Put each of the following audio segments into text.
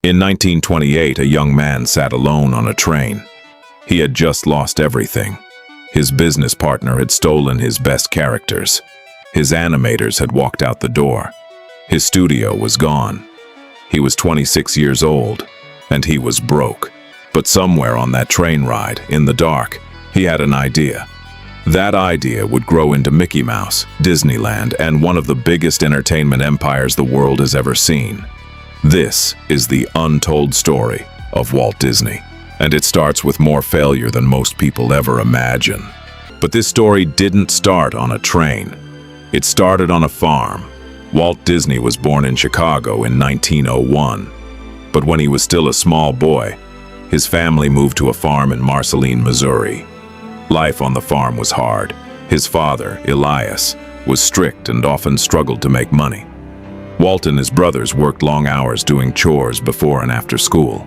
In 1928, a young man sat alone on a train. He had just lost everything. His business partner had stolen his best characters. His animators had walked out the door. His studio was gone. He was 26 years old, and he was broke. But somewhere on that train ride, in the dark, he had an idea. That idea would grow into Mickey Mouse, Disneyland, and one of the biggest entertainment empires the world has ever seen. This is the untold story of Walt Disney, and it starts with more failure than most people ever imagine. But this story didn't start on a train. It started on a farm. Walt Disney was born in Chicago in 1901. But when he was still a small boy, his family moved to a farm in Marceline, Missouri. Life on the farm was hard. His father, Elias, was strict and often struggled to make money. Walt and his brothers worked long hours doing chores before and after school.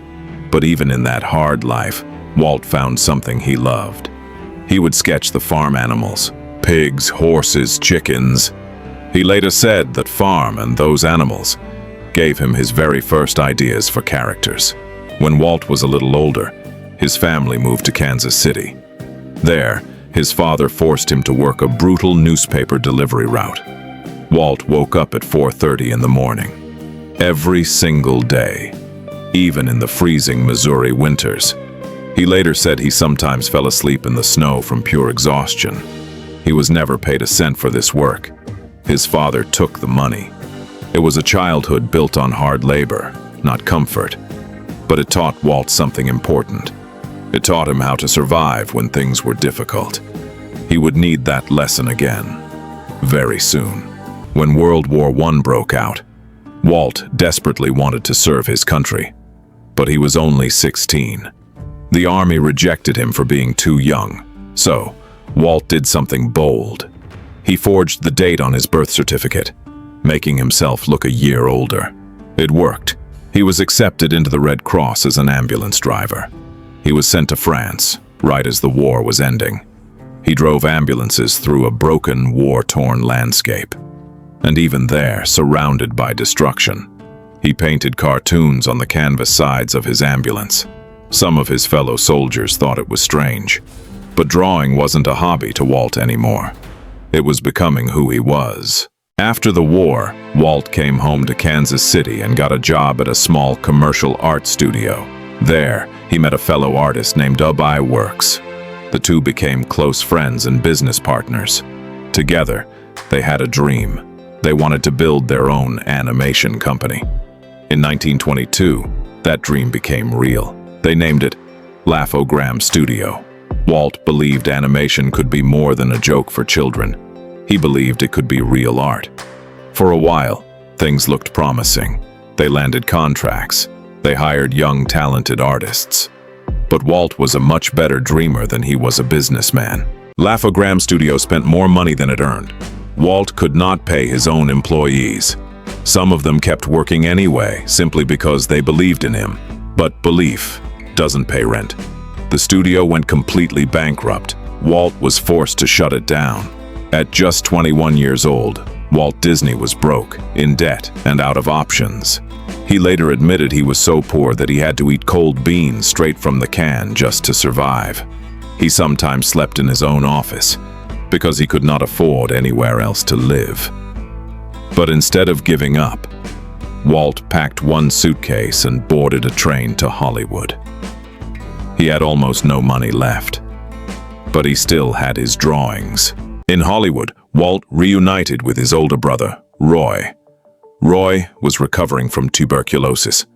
But even in that hard life, Walt found something he loved. He would sketch the farm animals, pigs, horses, chickens. He later said that farm and those animals gave him his very first ideas for characters. When Walt was a little older, his family moved to Kansas City. There, his father forced him to work a brutal newspaper delivery route. Walt woke up at 4:30 in the morning, every single day, even in the freezing Missouri winters. He later said he sometimes fell asleep in the snow from pure exhaustion. He was never paid a cent for this work. His father took the money. It was a childhood built on hard labor, not comfort. But it taught Walt something important. It taught him how to survive when things were difficult. He would need that lesson again, very soon. When World War I broke out, Walt desperately wanted to serve his country. But he was only 16. The army rejected him for being too young. So, Walt did something bold. He forged the date on his birth certificate, making himself look a year older. It worked. He was accepted into the Red Cross as an ambulance driver. He was sent to France, right as the war was ending. He drove ambulances through a broken, war-torn landscape. And even there, surrounded by destruction, he painted cartoons on the canvas sides of his ambulance. Some of his fellow soldiers thought it was strange. But drawing wasn't a hobby to Walt anymore. It was becoming who he was. After the war, Walt came home to Kansas City and got a job at a small commercial art studio. There, he met a fellow artist named Ubbi Works. The two became close friends and business partners. Together, they had a dream. They wanted to build their own animation company. In 1922, that dream became real. They named it Laugh-O-Gram Studio. Walt believed animation could be more than a joke for children. He believed it could be real art. For a while, things looked promising. They landed contracts. They hired young, talented artists. But Walt was a much better dreamer than he was a businessman. Laugh-O-Gram Studio spent more money than it earned. Walt could not pay his own employees. Some of them kept working anyway, simply because they believed in him. But belief doesn't pay rent. The studio went completely bankrupt. Walt was forced to shut it down. At just 21 years old, Walt Disney was broke, in debt, and out of options. He later admitted he was so poor that he had to eat cold beans straight from the can just to survive. He sometimes slept in his own office, because he could not afford anywhere else to live. But instead of giving up, Walt packed one suitcase and boarded a train to Hollywood. He had almost no money left, but he still had his drawings. In Hollywood, Walt reunited with his older brother, Roy. Roy was recovering from tuberculosis,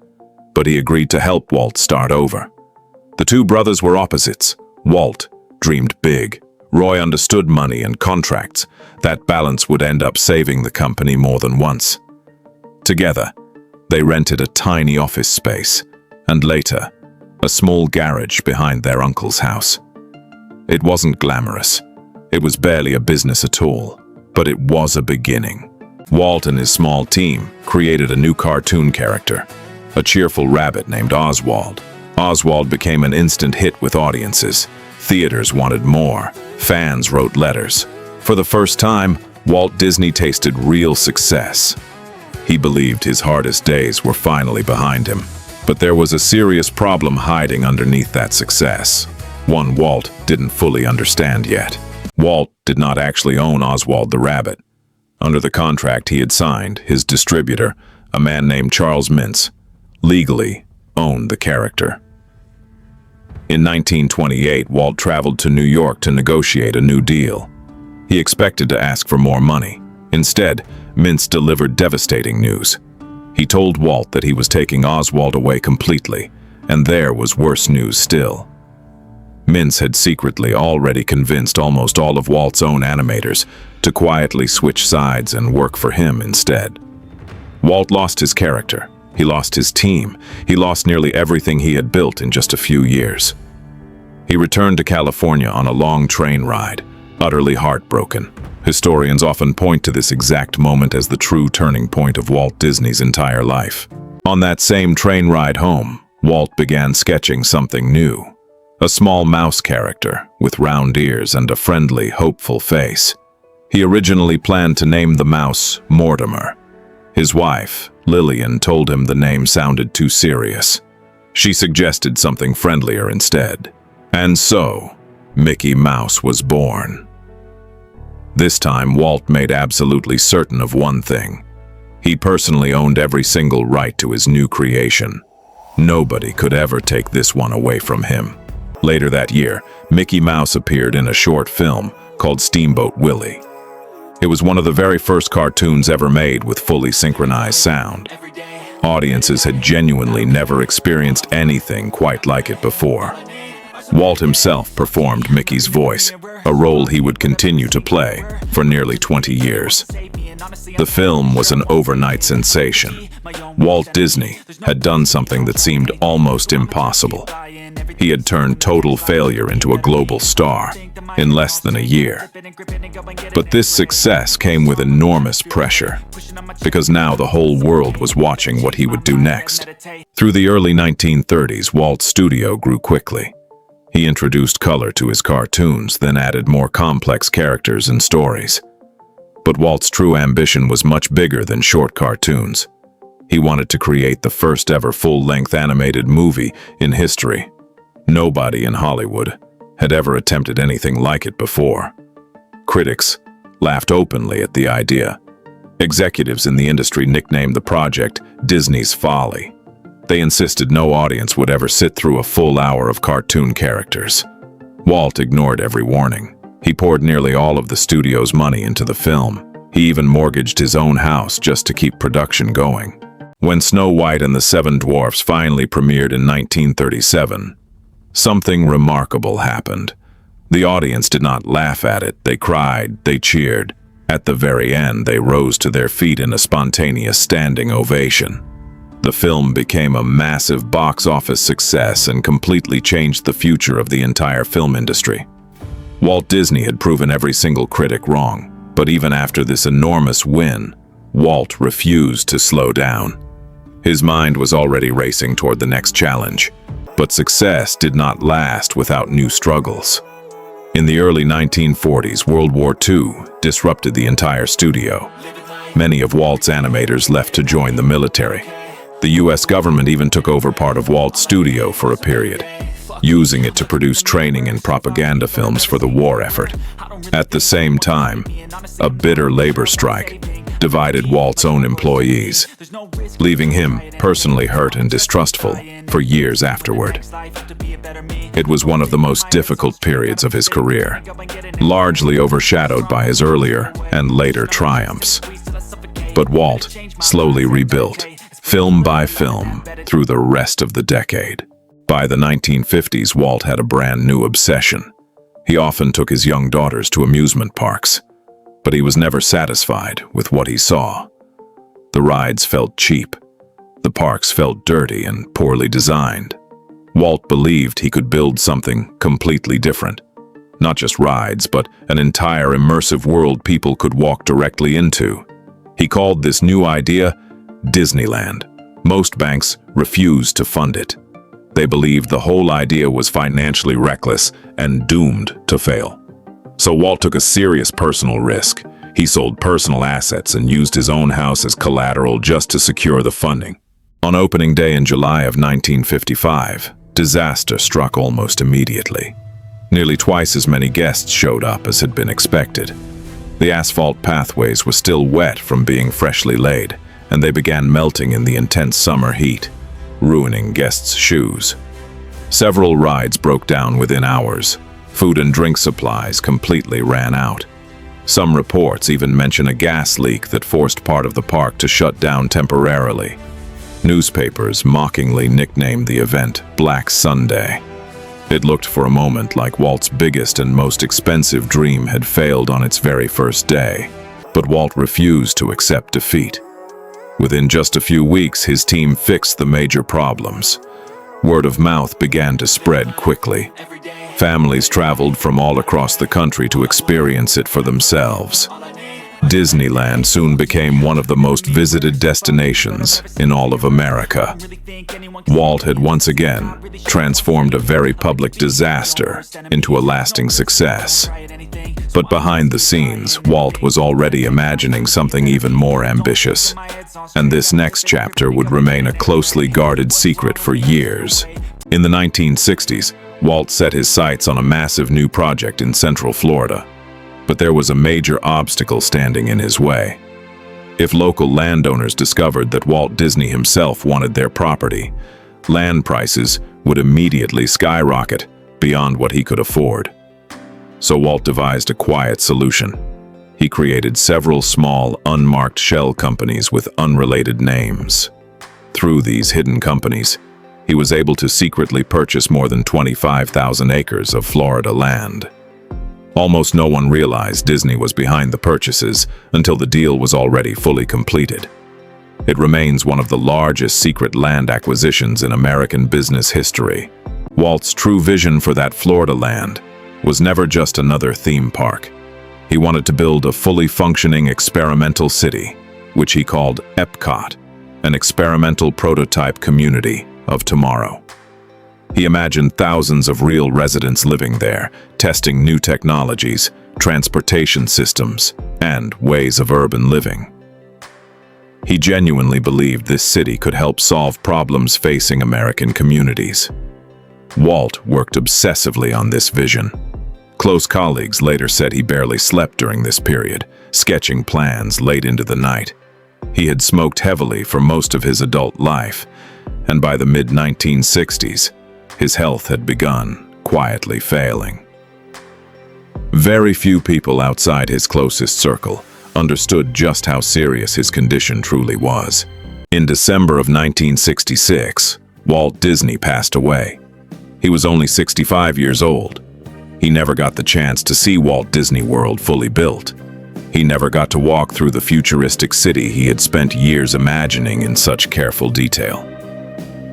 but he agreed to help Walt start over. The two brothers were opposites. Walt dreamed big. Roy understood money and contracts. That balance would end up saving the company more than once. Together, they rented a tiny office space, and later, a small garage behind their uncle's house. It wasn't glamorous. It was barely a business at all, but it was a beginning. Walt and his small team created a new cartoon character, a cheerful rabbit named Oswald. Oswald became an instant hit with audiences. Theaters wanted more. Fans wrote letters. For the first time, Walt Disney tasted real success. He believed his hardest days were finally behind him. But there was a serious problem hiding underneath that success, one Walt didn't fully understand yet. Walt did not actually own Oswald the Rabbit. Under the contract he had signed, his distributor, a man named Charles Mintz, legally owned the character. In 1928, Walt traveled to New York to negotiate a new deal. He expected to ask for more money. Instead, Mintz delivered devastating news. He told Walt that he was taking Oswald away completely, and there was worse news still. Mintz had secretly already convinced almost all of Walt's own animators to quietly switch sides and work for him instead. Walt lost his character. He lost his team. He lost nearly everything he had built in just a few years. He returned to California on a long train ride, utterly heartbroken. Historians often point to this exact moment as the true turning point of Walt Disney's entire life. On that same train ride home, Walt began sketching something new. A small mouse character with round ears and a friendly, hopeful face. He originally planned to name the mouse Mortimer. His wife, Lillian, told him the name sounded too serious. She suggested something friendlier instead. And so, Mickey Mouse was born. This time, Walt made absolutely certain of one thing. He personally owned every single right to his new creation. Nobody could ever take this one away from him. Later that year, Mickey Mouse appeared in a short film called Steamboat Willie. It was one of the very first cartoons ever made with fully synchronized sound. Audiences had genuinely never experienced anything quite like it before. Walt himself performed Mickey's voice, a role he would continue to play for nearly 20 years. The film was an overnight sensation. Walt Disney had done something that seemed almost impossible. He had turned total failure into a global star in less than a year. But this success came with enormous pressure, because now the whole world was watching what he would do next. Through the early 1930s, Walt's studio grew quickly. He introduced color to his cartoons, then added more complex characters and stories. But Walt's true ambition was much bigger than short cartoons. He wanted to create the first ever full-length animated movie in history. Nobody in Hollywood had ever attempted anything like it before. Critics laughed openly at the idea. Executives in the industry nicknamed the project Disney's Folly. They insisted no audience would ever sit through a full hour of cartoon characters. Walt ignored every warning. He poured nearly all of the studio's money into the film. He even mortgaged his own house just to keep production going. When Snow White and the Seven Dwarfs finally premiered in 1937, something remarkable happened. The audience did not laugh at it. They cried, they cheered. At the very end, they rose to their feet in a spontaneous standing ovation. The film became a massive box office success and completely changed the future of the entire film industry. Walt Disney had proven every single critic wrong, but even after this enormous win, Walt refused to slow down. His mind was already racing toward the next challenge, but success did not last without new struggles. In the early 1940s, World War II disrupted the entire studio. Many of Walt's animators left to join the military. The US government even took over part of Walt's studio for a period, using it to produce training and propaganda films for the war effort. At the same time, a bitter labor strike divided Walt's own employees, leaving him personally hurt and distrustful for years afterward. It was one of the most difficult periods of his career, largely overshadowed by his earlier and later triumphs. But Walt slowly rebuilt, film by film, through the rest of the decade. By the 1950s, Walt had a brand new obsession. He often took his young daughters to amusement parks, but he was never satisfied with what he saw. The rides felt cheap. The parks felt dirty and poorly designed. Walt believed he could build something completely different. Not just rides, but an entire immersive world people could walk directly into. He called this new idea Disneyland. Most banks refused to fund it. They believed the whole idea was financially reckless and doomed to fail. So Walt took a serious personal risk. He sold personal assets and used his own house as collateral just to secure the funding. On opening day in July of 1955, disaster struck almost immediately. Nearly twice as many guests showed up as had been expected. The asphalt pathways were still wet from being freshly laid, and they began melting in the intense summer heat, ruining guests' shoes. Several rides broke down within hours. Food and drink supplies completely ran out. Some reports even mention a gas leak that forced part of the park to shut down temporarily. Newspapers mockingly nicknamed the event Black Sunday. It looked for a moment like Walt's biggest and most expensive dream had failed on its very first day. But Walt refused to accept defeat. Within just a few weeks, his team fixed the major problems. Word of mouth began to spread quickly. Families traveled from all across the country to experience it for themselves. Disneyland soon became one of the most visited destinations in all of America. Walt had once again transformed a very public disaster into a lasting success. But behind the scenes, Walt was already imagining something even more ambitious. And this next chapter would remain a closely guarded secret for years. In the 1960s, Walt set his sights on a massive new project in Central Florida. But there was a major obstacle standing in his way. If local landowners discovered that Walt Disney himself wanted their property, land prices would immediately skyrocket beyond what he could afford. So Walt devised a quiet solution. He created several small, unmarked shell companies with unrelated names. Through these hidden companies, he was able to secretly purchase more than 25,000 acres of Florida land. Almost no one realized Disney was behind the purchases until the deal was already fully completed. It remains one of the largest secret land acquisitions in American business history. Walt's true vision for that Florida land was never just another theme park. He wanted to build a fully functioning experimental city, which he called Epcot, an experimental prototype community of tomorrow. He imagined thousands of real residents living there, testing new technologies, transportation systems, and ways of urban living. He genuinely believed this city could help solve problems facing American communities. Walt worked obsessively on this vision. Close colleagues later said he barely slept during this period, sketching plans late into the night. He had smoked heavily for most of his adult life, and by the mid-1960s, his health had begun quietly failing. Very few people outside his closest circle understood just how serious his condition truly was. In December of 1966, Walt Disney passed away. He was only 65 years old. He never got the chance to see Walt Disney World fully built. He never got to walk through the futuristic city he had spent years imagining in such careful detail.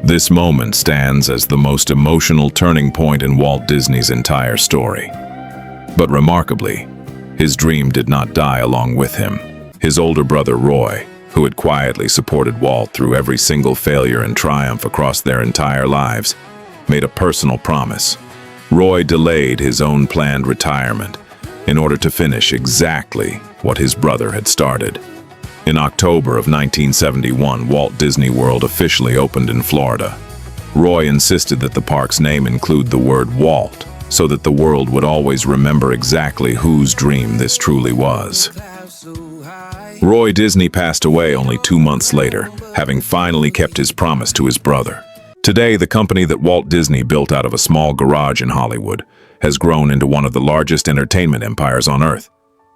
This moment stands as the most emotional turning point in Walt Disney's entire story. But remarkably, his dream did not die along with him. His older brother Roy, who had quietly supported Walt through every single failure and triumph across their entire lives, made a personal promise. Roy delayed his own planned retirement in order to finish exactly what his brother had started. In October of 1971, Walt Disney World officially opened in Florida. Roy insisted that the park's name include the word Walt, so that the world would always remember exactly whose dream this truly was. Roy Disney passed away only 2 months later, having finally kept his promise to his brother. Today, the company that Walt Disney built out of a small garage in Hollywood has grown into one of the largest entertainment empires on Earth.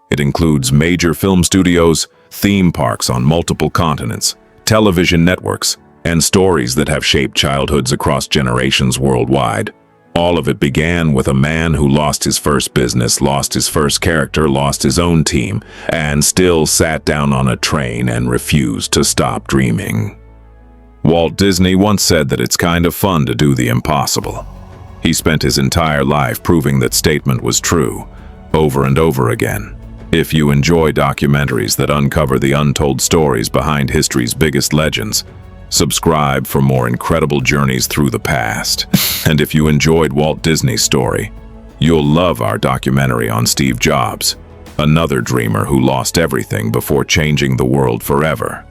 It includes major film studios, theme parks on multiple continents, television networks, and stories that have shaped childhoods across generations worldwide. All of it began with a man who lost his first business, lost his first character, lost his own team, and still sat down on a train and refused to stop dreaming. Walt Disney once said that it's kind of fun to do the impossible. He spent his entire life proving that statement was true, over and over again. If you enjoy documentaries that uncover the untold stories behind history's biggest legends, subscribe for more incredible journeys through the past. And if you enjoyed Walt Disney's story, you'll love our documentary on Steve Jobs, another dreamer who lost everything before changing the world forever.